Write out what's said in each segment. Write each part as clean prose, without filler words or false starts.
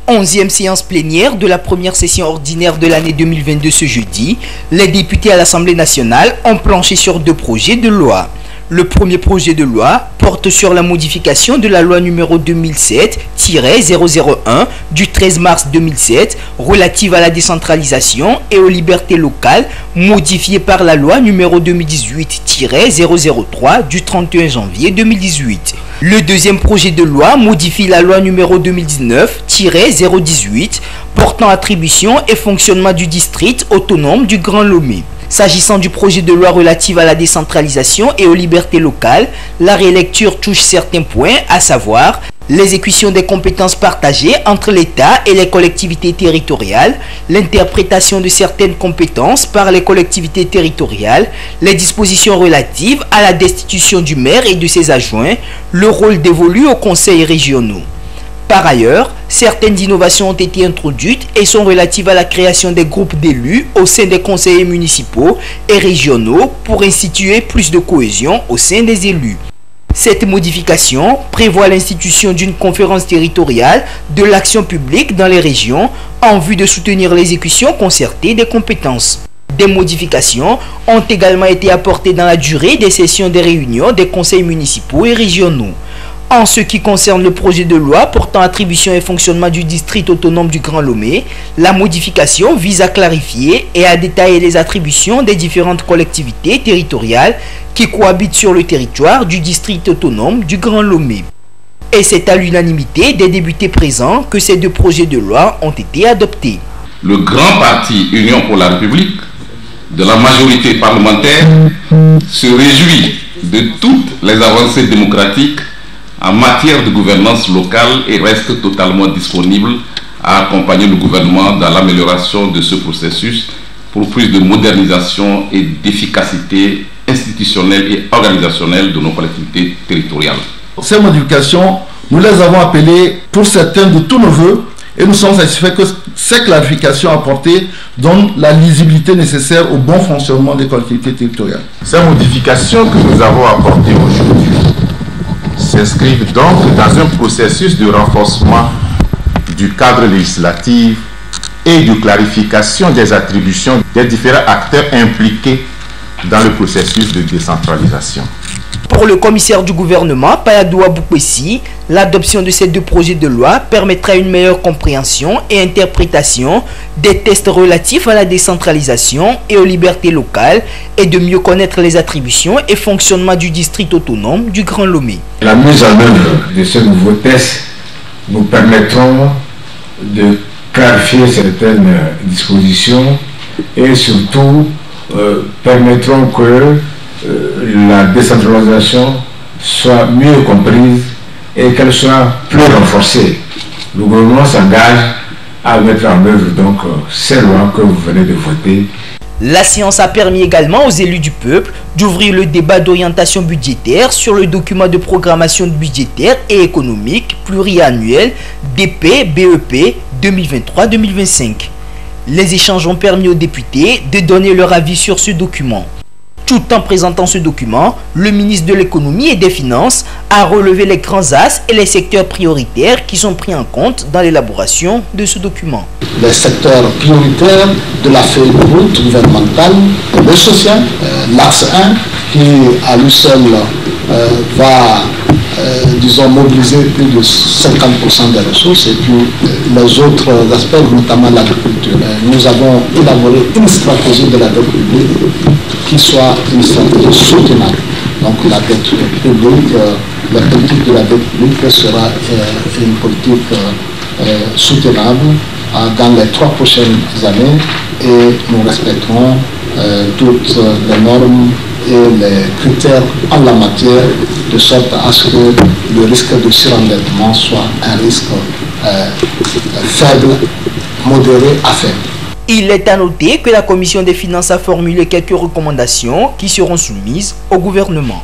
11e séance plénière de la première session ordinaire de l'année 2022 ce jeudi, les députés à l'Assemblée nationale ont planché sur 2 projets de loi. Le premier projet de loi porte sur la modification de la loi numéro 2007-001 du 13 mars 2007 relative à la décentralisation et aux libertés locales, modifiée par la loi numéro 2018-003 du 31 janvier 2018. Le deuxième projet de loi modifie la loi numéro 2019-018 portant attribution et fonctionnement du district autonome du Grand Lomé. S'agissant du projet de loi relatif à la décentralisation et aux libertés locales, la rélecture touche certains points, à savoir l'exécution des compétences partagées entre l'État et les collectivités territoriales, l'interprétation de certaines compétences par les collectivités territoriales, les dispositions relatives à la destitution du maire et de ses adjoints, le rôle dévolu aux conseils régionaux. Par ailleurs, certaines innovations ont été introduites et sont relatives à la création des groupes d'élus au sein des conseillers municipaux et régionaux pour instituer plus de cohésion au sein des élus. Cette modification prévoit l'institution d'une conférence territoriale de l'action publique dans les régions en vue de soutenir l'exécution concertée des compétences. Des modifications ont également été apportées dans la durée des sessions des réunions des conseils municipaux et régionaux. En ce qui concerne le projet de loi portant attribution et fonctionnement du district autonome du Grand Lomé, la modification vise à clarifier et à détailler les attributions des différentes collectivités territoriales qui cohabitent sur le territoire du district autonome du Grand Lomé. Et c'est à l'unanimité des députés présents que ces 2 projets de loi ont été adoptés. Le grand parti Union pour la République de la majorité parlementaire se réjouit de toutes les avancées démocratiques en matière de gouvernance locale et reste totalement disponible à accompagner le gouvernement dans l'amélioration de ce processus pour plus de modernisation et d'efficacité institutionnelle et organisationnelle de nos collectivités territoriales. Ces modifications, nous les avons appelées pour certains de tous nos voeux et nous sommes satisfaits que ces clarifications apportées donnent la lisibilité nécessaire au bon fonctionnement des collectivités territoriales. Ces modifications que nous avons apportées aujourd'hui s'inscrivent donc dans un processus de renforcement du cadre législatif et de clarification des attributions des différents acteurs impliqués dans le processus de décentralisation. Pour le commissaire du gouvernement, Payadou Aboukouessi, l'adoption de ces 2 projets de loi permettra une meilleure compréhension et interprétation des tests relatifs à la décentralisation et aux libertés locales et de mieux connaître les attributions et fonctionnement du district autonome du Grand Lomé. La mise en œuvre de ce nouveau test nous permettront de clarifier certaines dispositions et surtout permettront que la décentralisation soit mieux comprise et qu'elle soit plus renforcée. Le gouvernement s'engage à mettre en œuvre donc ces lois que vous venez de voter. La séance a permis également aux élus du peuple d'ouvrir le débat d'orientation budgétaire sur le document de programmation budgétaire et économique pluriannuel DP-BEP 2023-2025. Les échanges ont permis aux députés de donner leur avis sur ce document. Tout en présentant ce document, le ministre de l'économie et des finances a relevé les grands axes et les secteurs prioritaires qui sont pris en compte dans l'élaboration de ce document. Les secteurs prioritaires de la feuille de route gouvernementale, le social, l'axe 1 qui à lui seul va disons mobiliser plus de 50% des ressources et puis les autres aspects, notamment l'agriculture. Nous avons élaboré une stratégie de la dette publique qui soit une stratégie soutenable. Donc la dette publique, la politique de la dette publique sera une politique soutenable dans les 3 prochaines années et nous respecterons toutes les normes et les critères en la matière de sorte à ce que le risque de surendettement soit un risque faible, modéré à faible. Il est à noter que la Commission des finances a formulé quelques recommandations qui seront soumises au gouvernement.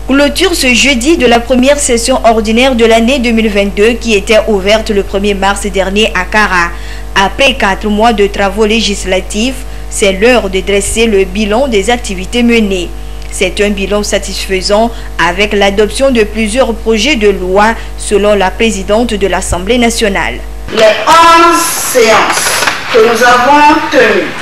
Clôture ce jeudi de la première session ordinaire de l'année 2022 qui était ouverte le 1er mars dernier à Kara. Après 4 mois de travaux législatifs, c'est l'heure de dresser le bilan des activités menées. C'est un bilan satisfaisant avec l'adoption de plusieurs projets de loi selon la présidente de l'Assemblée nationale. Les 11 séances que nous avons tenues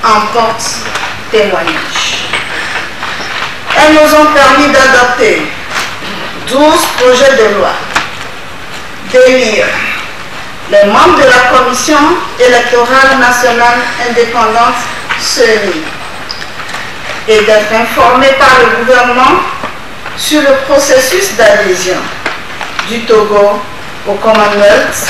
en portent témoignage. Elles nous ont permis d'adopter 12 projets de loi, d'élire les membres de la Commission électorale nationale indépendante CENI et d'être informés par le gouvernement sur le processus d'adhésion du Togo au Commonwealth,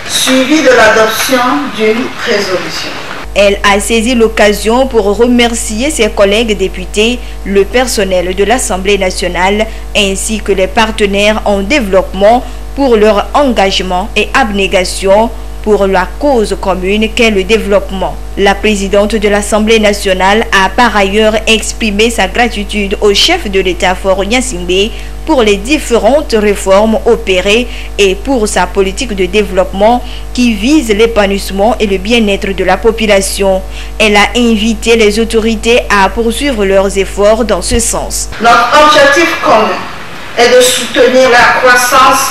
suivi de l'adoption d'une résolution. Elle a saisi l'occasion pour remercier ses collègues députés, le personnel de l'Assemblée nationale ainsi que les partenaires en développement pour leur engagement et abnégation pour la cause commune qu'est le développement. La présidente de l'Assemblée nationale a par ailleurs exprimé sa gratitude au chef de l'État Faure Gnassingbé pour les différentes réformes opérées et pour sa politique de développement qui vise l'épanouissement et le bien-être de la population. Elle a invité les autorités à poursuivre leurs efforts dans ce sens. Notre objectif commun est de soutenir la croissance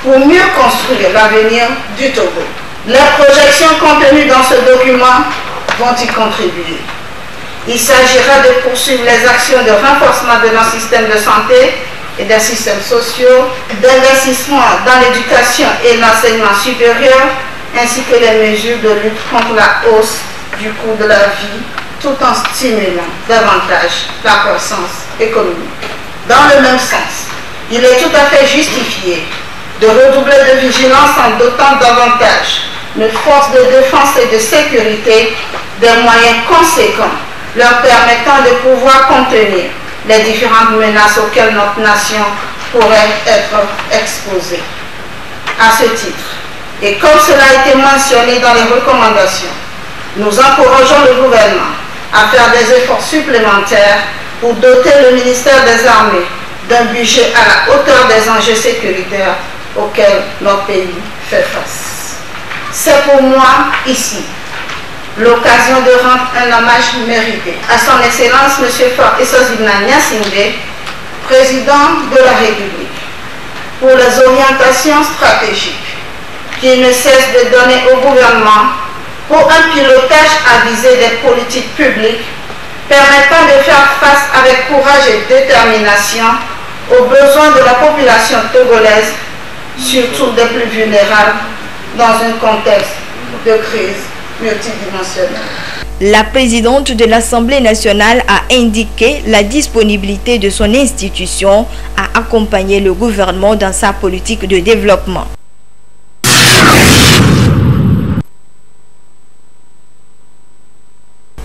pour mieux construire l'avenir du Togo. Les projections contenues dans ce document vont y contribuer. Il s'agira de poursuivre les actions de renforcement de nos systèmes de santé et des systèmes sociaux, d'investissement dans l'éducation et l'enseignement supérieur, ainsi que les mesures de lutte contre la hausse du coût de la vie, tout en stimulant davantage la croissance économique. Dans le même sens, il est tout à fait justifié de redoubler de vigilance en dotant davantage nos forces de défense et de sécurité des moyens conséquents leur permettant de pouvoir contenir les différentes menaces auxquelles notre nation pourrait être exposée. À ce titre, et comme cela a été mentionné dans les recommandations, nous encourageons le gouvernement à faire des efforts supplémentaires pour doter le ministère des Armées d'un budget à la hauteur des enjeux sécuritaires auxquels notre pays fait face. C'est pour moi, ici, l'occasion de rendre un hommage mérité à son Excellence M. Faure Essouzina Gnassingbé, président de la République, pour les orientations stratégiques qu'il ne cesse de donner au gouvernement pour un pilotage avisé des politiques publiques permettant de faire face avec courage et détermination aux besoins de la population togolaise, surtout des plus vulnérables, dans un contexte de crise multidimensionnelle. La présidente de l'Assemblée nationale a indiqué la disponibilité de son institution à accompagner le gouvernement dans sa politique de développement.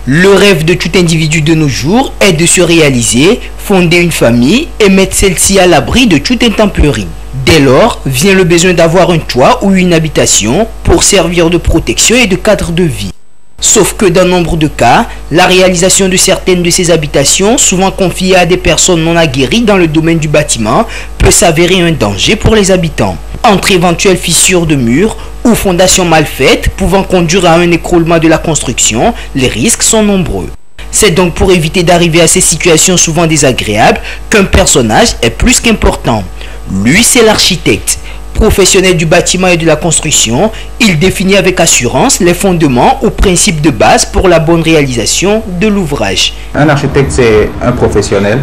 Le rêve de tout individu de nos jours est de se réaliser, fonder une famille et mettre celle-ci à l'abri de toute intempérie. Dès lors, vient le besoin d'avoir un toit ou une habitation pour servir de protection et de cadre de vie. Sauf que dans nombre de cas, la réalisation de certaines de ces habitations, souvent confiées à des personnes non aguerries dans le domaine du bâtiment, peut s'avérer un danger pour les habitants. Entre éventuelles fissures de murs ou fondations mal faites pouvant conduire à un écroulement de la construction, les risques sont nombreux. C'est donc pour éviter d'arriver à ces situations souvent désagréables qu'un personnage est plus qu'important. Lui, c'est l'architecte. Professionnel du bâtiment et de la construction, il définit avec assurance les fondements ou principes de base pour la bonne réalisation de l'ouvrage. Un architecte, c'est un professionnel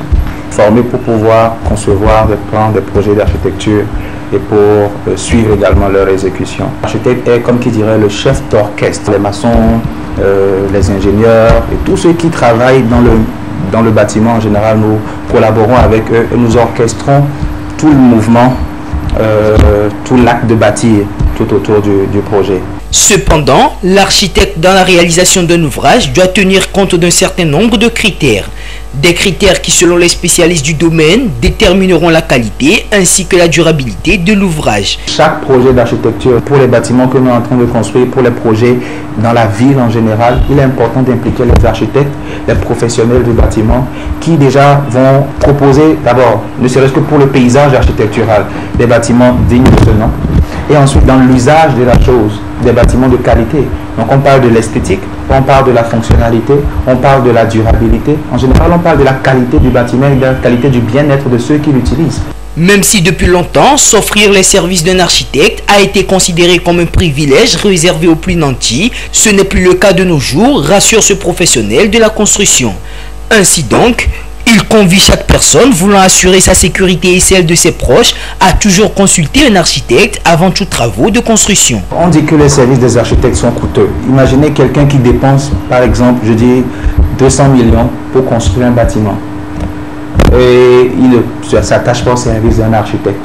formé pour pouvoir concevoir des plans, des projets d'architecture et pour suivre également leur exécution. L'architecte est, comme qui dirait, le chef d'orchestre. Les maçons, les ingénieurs et tous ceux qui travaillent dans le bâtiment en général, nous collaborons avec eux et nous orchestrons tout le mouvement, tout l'acte de bâtir tout autour du projet. Cependant, l'architecte dans la réalisation d'un ouvrage doit tenir compte d'un certain nombre de critères. Des critères qui, selon les spécialistes du domaine, détermineront la qualité ainsi que la durabilité de l'ouvrage. Chaque projet d'architecture, pour les bâtiments que nous sommes en train de construire, pour les projets dans la ville en général, il est important d'impliquer les architectes, les professionnels du bâtiment, qui déjà vont proposer d'abord, ne serait-ce que pour le paysage architectural, des bâtiments dignes de ce nom. Et ensuite, dans l'usage de la chose, des bâtiments de qualité. Donc on parle de l'esthétique, on parle de la fonctionnalité, on parle de la durabilité. En général, on parle de la qualité du bâtiment et de la qualité du bien-être de ceux qui l'utilisent. Même si depuis longtemps, s'offrir les services d'un architecte a été considéré comme un privilège réservé aux plus nantis, ce n'est plus le cas de nos jours, rassure ce professionnel de la construction. Ainsi donc, il convie chaque personne voulant assurer sa sécurité et celle de ses proches à toujours consulter un architecte avant tout travaux de construction. On dit que les services des architectes sont coûteux. Imaginez quelqu'un qui dépense, par exemple, je dis 200 millions pour construire un bâtiment. Et il ne s'attache pas au service d'un architecte.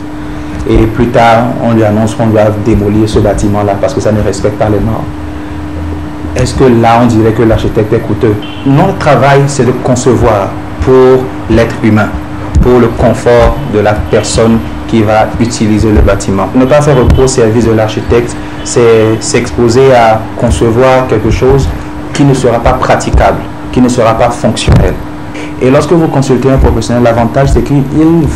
Et plus tard, on lui annonce qu'on doit démolir ce bâtiment-là parce que ça ne respecte pas les normes. Est-ce que là, on dirait que l'architecte est coûteux? Notre travail, c'est de concevoir pour l'être humain, pour le confort de la personne qui va utiliser le bâtiment. Ne pas faire recours au service de l'architecte, c'est s'exposer à concevoir quelque chose qui ne sera pas praticable, qui ne sera pas fonctionnel. Et lorsque vous consultez un professionnel, l'avantage c'est qu'il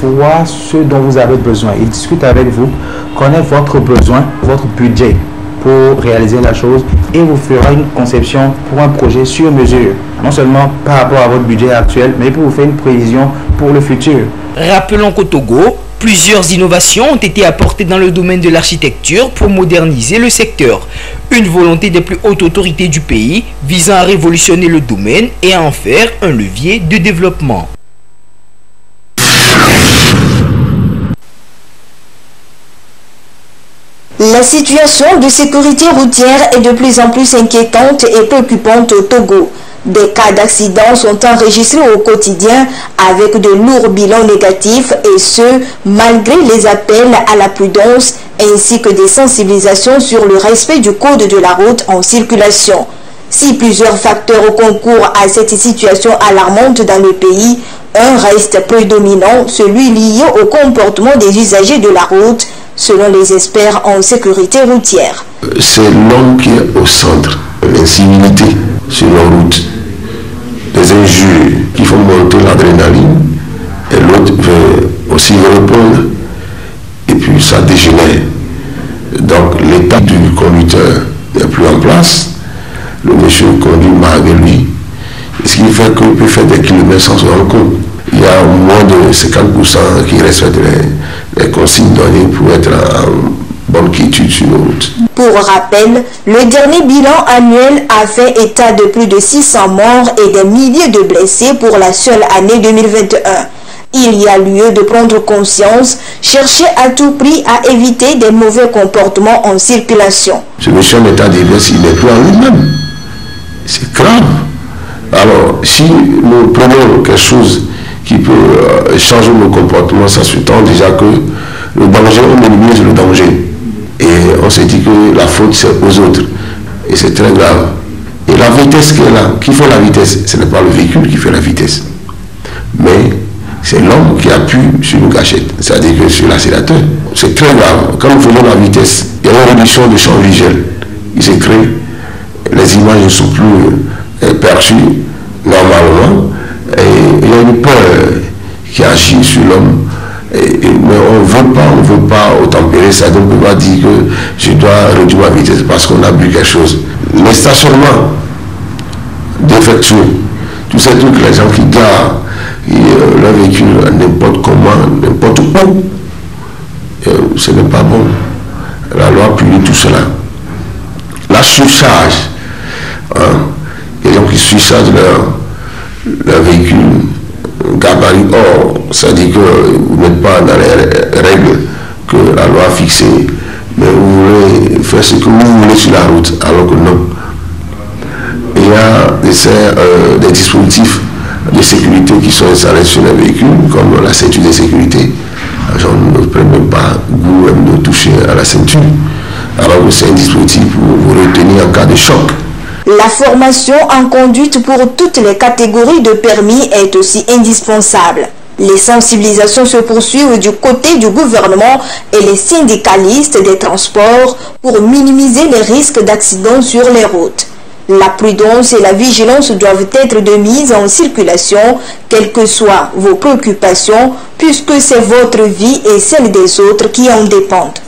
voit ce dont vous avez besoin. Il discute avec vous, connaît votre besoin, votre budget pour réaliser la chose et vous fera une conception pour un projet sur mesure. Non seulement par rapport à votre budget actuel, mais pour vous faire une prévision pour le futur. Rappelons qu'au Togo, plusieurs innovations ont été apportées dans le domaine de l'architecture pour moderniser le secteur. Une volonté des plus hautes autorités du pays visant à révolutionner le domaine et à en faire un levier de développement. La situation de sécurité routière est de plus en plus inquiétante et préoccupante au Togo. Des cas d'accidents sont enregistrés au quotidien avec de lourds bilans négatifs et ce, malgré les appels à la prudence ainsi que des sensibilisations sur le respect du code de la route en circulation. Si plusieurs facteurs concourent à cette situation alarmante dans le pays, un reste prédominant, celui lié au comportement des usagers de la route, selon les experts en sécurité routière. C'est l'homme qui est au centre, l'incivilité sur la route, les injures qui font monter l'adrénaline, et l'autre veut aussi répondre, et puis ça dégénère. Donc l'état du conducteur n'est plus en place, le monsieur conduit malgré lui, ce qui fait qu'il peut faire des kilomètres sans se rendre compte. Il y a moins de 50% qui respectent les consignes données pour être en bonne quiétude sur la route. Pour rappel, le dernier bilan annuel a fait état de plus de 600 morts et des milliers de blessés pour la seule année 2021. Il y a lieu de prendre conscience, chercher à tout prix à éviter des mauvais comportements en circulation. Ce monsieur en état d'ivresse, il n'est plus en lui-même. C'est grave. Alors, si nous prenons quelque chose qui peut changer nos comportements, ça sous-tend déjà que le danger, on minimise le danger. Et on se dit que la faute, c'est aux autres. Et c'est très grave. Et la vitesse qui est là, qui fait la vitesse, ce n'est pas le véhicule qui fait la vitesse. Mais c'est l'homme qui appuie sur une gâchette, c'est-à-dire que sur l'accélérateur. C'est très grave. Quand nous faisons la vitesse, il y a une réduction de champ visuel. Il se crée, les images ne sont plus perçues normalement. Et il y a une peur qui agit sur l'homme. Mais on ne veut pas tempérer ça, donc on va dire que je dois réduire ma vitesse parce qu'on a bu quelque chose. Les stationnements défectueux, tous ces trucs, les gens qui garent leur véhicule n'importe comment, n'importe où, ce n'est pas bon. La loi punit tout cela. La surcharge, les gens qui surchargent leur véhicule gabarit hors, ça dit que vous n'êtes pas dans les règles que la loi a fixées, mais vous voulez faire ce que vous voulez sur la route, alors que non. Il y a des dispositifs de sécurité qui sont installés sur les véhicules, comme la ceinture de sécurité. Les gens ne prennent même pas goût de toucher à la ceinture, alors que c'est un dispositif pour vous retenir en cas de choc. La formation en conduite pour toutes les catégories de permis est aussi indispensable. Les sensibilisations se poursuivent du côté du gouvernement et les syndicalistes des transports pour minimiser les risques d'accidents sur les routes. La prudence et la vigilance doivent être de mise en circulation, quelles que soient vos préoccupations, puisque c'est votre vie et celle des autres qui en dépendent.